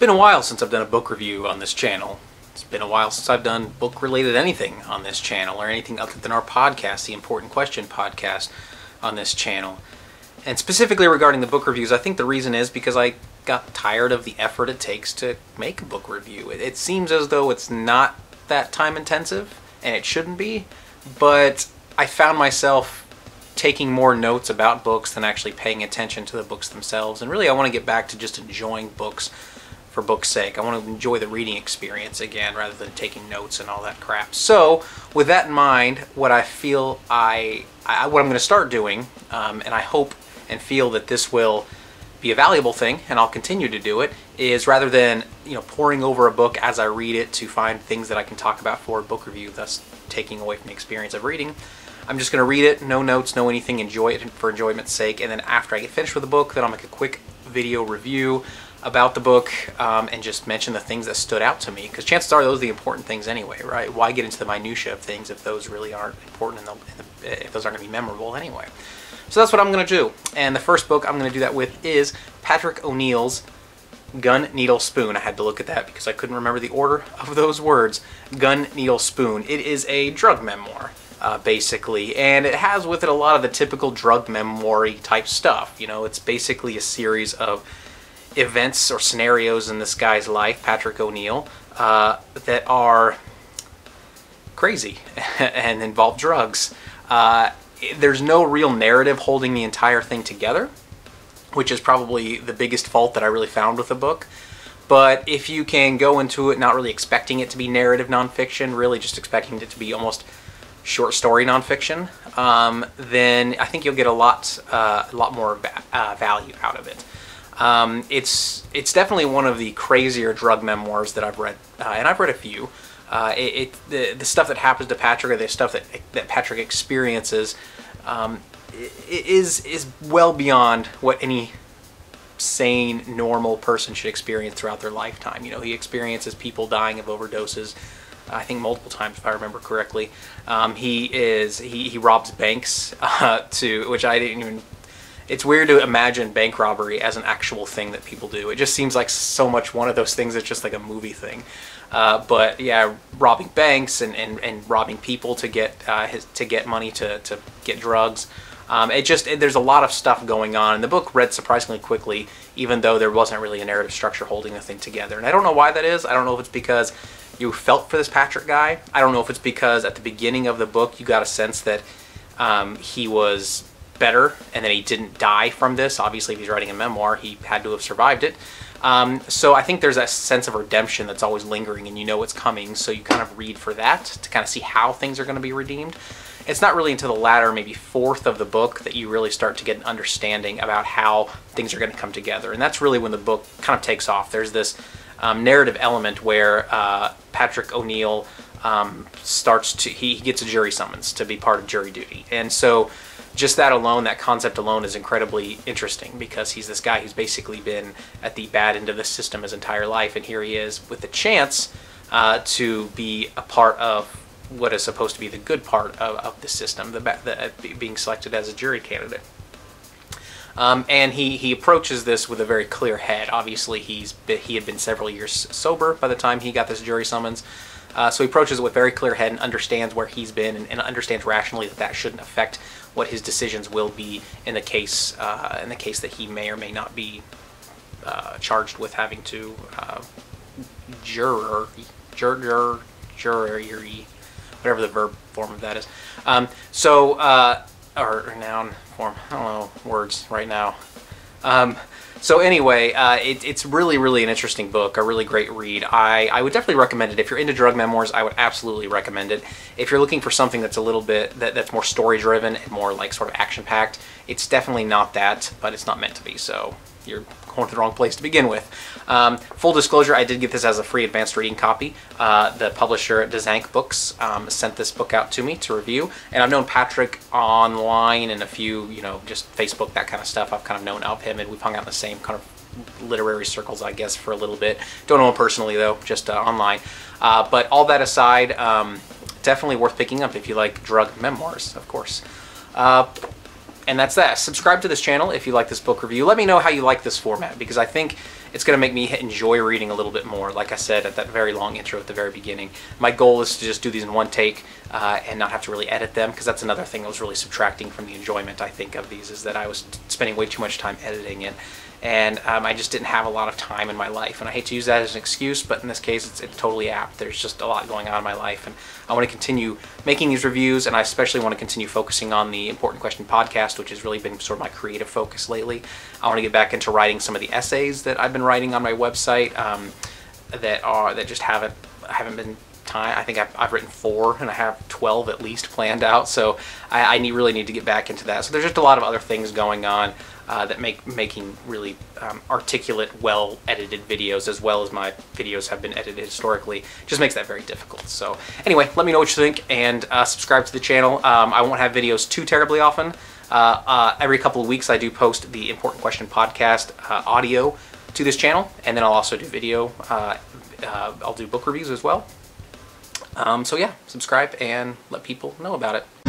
been a while since I've done a book review on this channel. It's been a while since I've done book-related anything on this channel, or anything other than our podcast, the Important Question podcast on this channel. And specifically regarding the book reviews, I think the reason is because I got tired of the effort it takes to make a book review. It seems as though it's not that time intensive, and it shouldn't be, but I found myself taking more notes about books than actually paying attention to the books themselves. And really I want to get back to just enjoying books for book's sake. I want to enjoy the reading experience again rather than taking notes and all that crap. So with that in mind, what I feel what I'm going to start doing, and I hope and feel that this will be a valuable thing, and I'll continue to do it, is rather than poring over a book as I read it to find things that I can talk about for a book review, thus taking away from the experience of reading, I'm just going to read it, no notes, no anything, enjoy it for enjoyment's sake, and then after I get finished with the book, then I'll make a quick video review about the book and just mention the things that stood out to me, because chances are those are the important things anyway, right? Why get into the minutia of things if those really aren't important and if those aren't going to be memorable anyway? So that's what I'm going to do, and the first book I'm going to do that with is Patrick O'Neill's Gun, Needle, Spoon. I had to look at that because I couldn't remember the order of those words. Gun, Needle, Spoon. It is a drug memoir, basically, and it has with it a lot of the typical drug memoir-y type stuff. It's basically a series of events or scenarios in this guy's life, Patrick O'Neill, that are crazy and involve drugs. There's no real narrative holding the entire thing together, which is probably the biggest fault that I really found with the book. But if you can go into it not really expecting it to be narrative nonfiction, really just expecting it to be almost short story nonfiction, then I think you'll get a lot more value out of it. It's definitely one of the crazier drug memoirs that I've read, and I've read a few. The stuff that happens to Patrick, or the stuff that Patrick experiences, is well beyond what any sane, normal person should experience throughout their lifetime. He experiences people dying of overdoses, I think multiple times if I remember correctly. He robs banks, which I didn't even. It's weird to imagine bank robbery as an actual thing that people do. It just seems like so much one of those things that's just like a movie thing. But yeah, robbing banks and robbing people to get money to get drugs. There's a lot of stuff going on, and the book read surprisingly quickly, even though there wasn't really a narrative structure holding the thing together. And I don't know why that is. I don't know if it's because you felt for this Patrick guy. I don't know if it's because at the beginning of the book you got a sense that he was better and that he didn't die from this. Obviously, if he's writing a memoir, he had to have survived it. So I think there's that sense of redemption that's always lingering, and it's coming, so you kind of read for that to kind of see how things are going to be redeemed. It's not really until the latter, maybe fourth of the book, that you really start to get an understanding about how things are going to come together, and that's really when the book kind of takes off. There's this narrative element where Patrick O'Neill he gets a jury summons to be part of jury duty, and so just that alone, that concept alone, is incredibly interesting, because he's this guy who's basically been at the bad end of the system his entire life, and here he is with the chance to be a part of what is supposed to be the good part of the system, being selected as a jury candidate. And he approaches this with a very clear head. Obviously, he had been several years sober by the time he got this jury summons. So he approaches it with a very clear head and understands where he's been, and understands rationally that shouldn't affect what his decisions will be in the case that he may or may not be charged with having to jury, whatever the verb form of that is. Or noun form. I don't know words right now. So anyway, it's really, really an interesting book, a really great read. I would definitely recommend it. If you're into drug memoirs, I would absolutely recommend it. If you're looking for something that's a little bit, that's more story-driven and more like sort of action-packed, it's definitely not that, but it's not meant to be, so you're going to the wrong place to begin with. Full disclosure, I did get this as a free advanced reading copy. The publisher, Dzank Books, sent this book out to me to review, and I've known Patrick online and a few, just Facebook, that kind of stuff. I've kind of known of him, and we've hung out in the same kind of literary circles, I guess, for a little bit. Don't know him personally, though, just online. But all that aside, definitely worth picking up if you like drug memoirs, of course. And that's that. Subscribe to this channel if you like this book review. Let me know how you like this format, because I think it's going to make me enjoy reading a little bit more. Like I said at that very long intro at the very beginning, my goal is to just do these in one take and not have to really edit them, because that's another thing that was really subtracting from the enjoyment, I think, of these, is that I was spending way too much time editing it. And I just didn't have a lot of time in my life. And I hate to use that as an excuse, but in this case, it's totally apt. There's just a lot going on in my life, and I want to continue making these reviews, and I especially want to continue focusing on the Important Question podcast, which has really been sort of my creative focus lately. I want to get back into writing some of the essays that I've been writing on my website that just haven't been time. I think I've written 4, and I have 12 at least planned out, so I really need to get back into that. So there's just a lot of other things going on that making really articulate, well-edited videos, as well as my videos have been edited historically, just makes that very difficult. So anyway, let me know what you think, and subscribe to the channel. I won't have videos too terribly often. Every couple of weeks I do post the Important Question podcast audio to this channel, and then I'll also do video. I'll do book reviews as well. So yeah, subscribe and let people know about it.